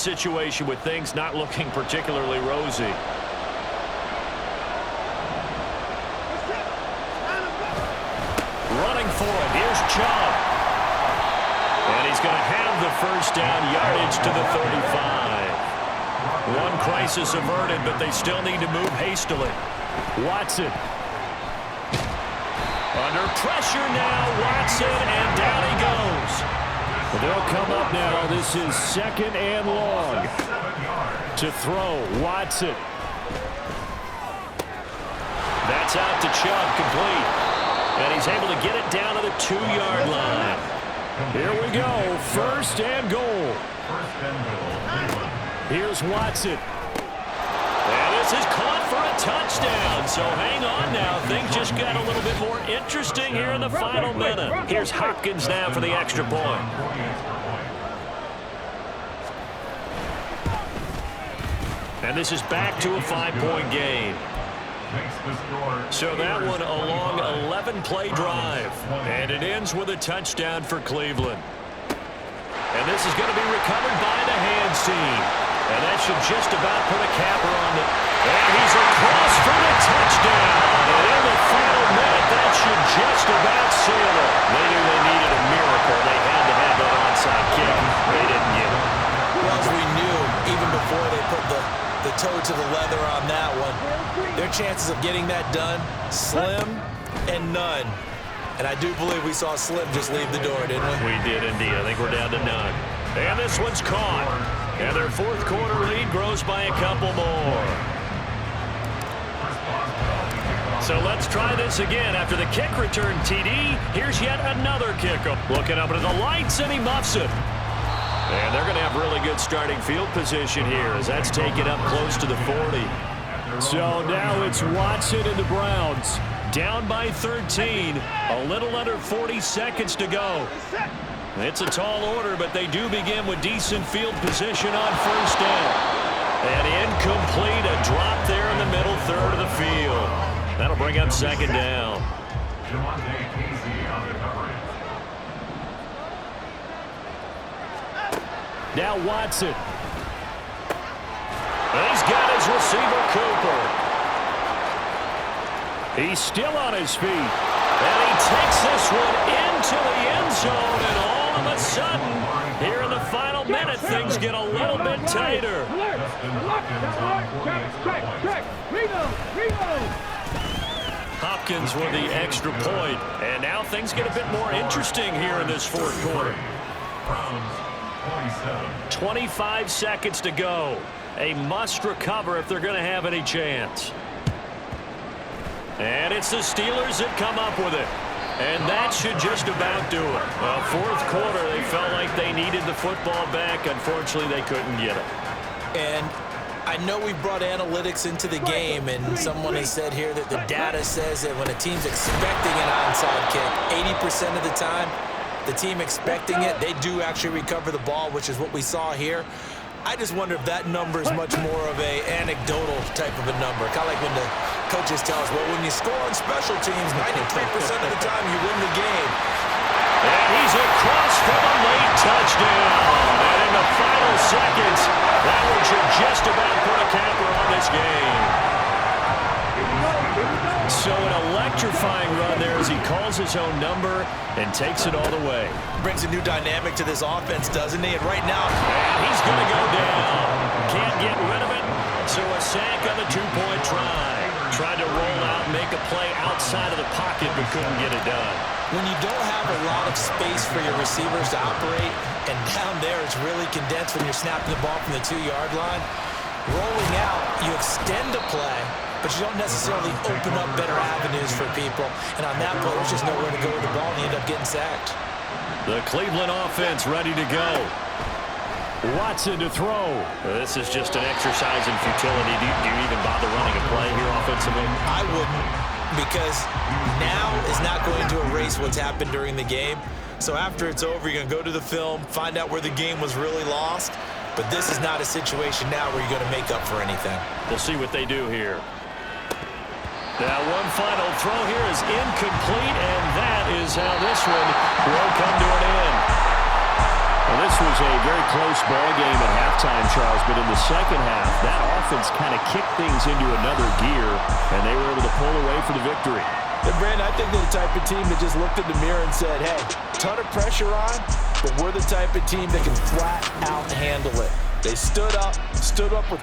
situation with things not looking particularly rosy. Running for it. Here's Chubb. And he's going to have the first down, yardage to the 35. One crisis averted, but they still need to move hastily. Watson. Under pressure now, Watson, and down he goes. They'll come up now. This is 2nd and long. To throw, Watson. That's out to Chubb, complete. And he's able to get it down to the 2-yard line. Here we go, 1st and goal. Here's Watson. And this is caught for a touchdown. So hang on now. Things just got a little bit more interesting here in the final minute. Here's Hopkins now for the extra point. And this is back to a 5-point game. So that one a long 11-play drive. And it ends with a touchdown for Cleveland. And this is going to be recovered by the hands team. And that should just about put a capper on it. And he's across for the touchdown. And in the final minute, that should just about seal it. They knew they needed a miracle. They had to have that onside kick. They didn't get it. Well, as we knew, even before they put the toe to the leather on that one, their chances of getting that done, slim and none. And I do believe we saw Slim just leave the door, didn't we? We did indeed. I think we're down to none. And this one's caught. And their 4th quarter lead grows by a couple more. So let's try this again. After the kick return TD, here's yet another kicker. Looking up into the lights, and he muffs it. And they're going to have really good starting field position here as that's taken up close to the 40. So now it's Watson and the Browns. Down by 13. A little under 40 seconds to go. It's a tall order, but they do begin with decent field position on 1st down. And incomplete, a drop there in the middle third of the field. That'll bring up 2nd down. Now Watson. He's got his receiver, Cooper. He's still on his feet. And he takes this one into the end zone. And all of a sudden, here in the final minute, things get a little bit tighter. Hopkins with the extra point. And now things get a bit more interesting here in this 4th quarter. 25 seconds to go. A must recover if they're going to have any chance. And it's the Steelers that come up with it. And that should just about do it. 4th quarter, they felt like they needed the football back. Unfortunately, they couldn't get it. And I know we brought analytics into the game, and someone has said here that the data says that when a team's expecting an onside kick, 80% of the time, the team expecting it, they do actually recover the ball, which is what we saw here. I just wonder if that number is much more of a anecdotal type of a number. Kind of like when the coaches tell us, well, when you score on special teams, 93% of the time you win the game. And he's across for the late touchdown. And in the final seconds, that one should just about put a capper on this game. So an electrifying run there as he calls his own number and takes it all the way. Brings a new dynamic to this offense, doesn't he? And right now, and he's going to go down. Can't get rid of it. So a sack on the 2-point try. Tried to roll out and make a play outside of the pocket, but couldn't get it done. When you don't have a lot of space for your receivers to operate, and down there it's really condensed when you're snapping the ball from the 2-yard line, rolling out, you extend a play, but you don't necessarily open up better avenues for people. And on that play, there's just nowhere to go with the ball, and you end up getting sacked. The Cleveland offense ready to go. Watson to throw. This is just an exercise in futility. Do you even bother running a play here offensively? I wouldn't, because now is not going to erase what's happened during the game. So after it's over, you're going to go to the film, find out where the game was really lost. But this is not a situation now where you're going to make up for anything. We'll see what they do here. Now one final throw here is incomplete, and that is how this one will come to an end. Well, this was a very close ball game at halftime, Charles, but in the second half, that offense kind of kicked things into another gear, and they were able to pull away for the victory. And Brandon, I think they're the type of team that just looked in the mirror and said, hey, ton of pressure on, but we're the type of team that can flat out handle it. They stood up with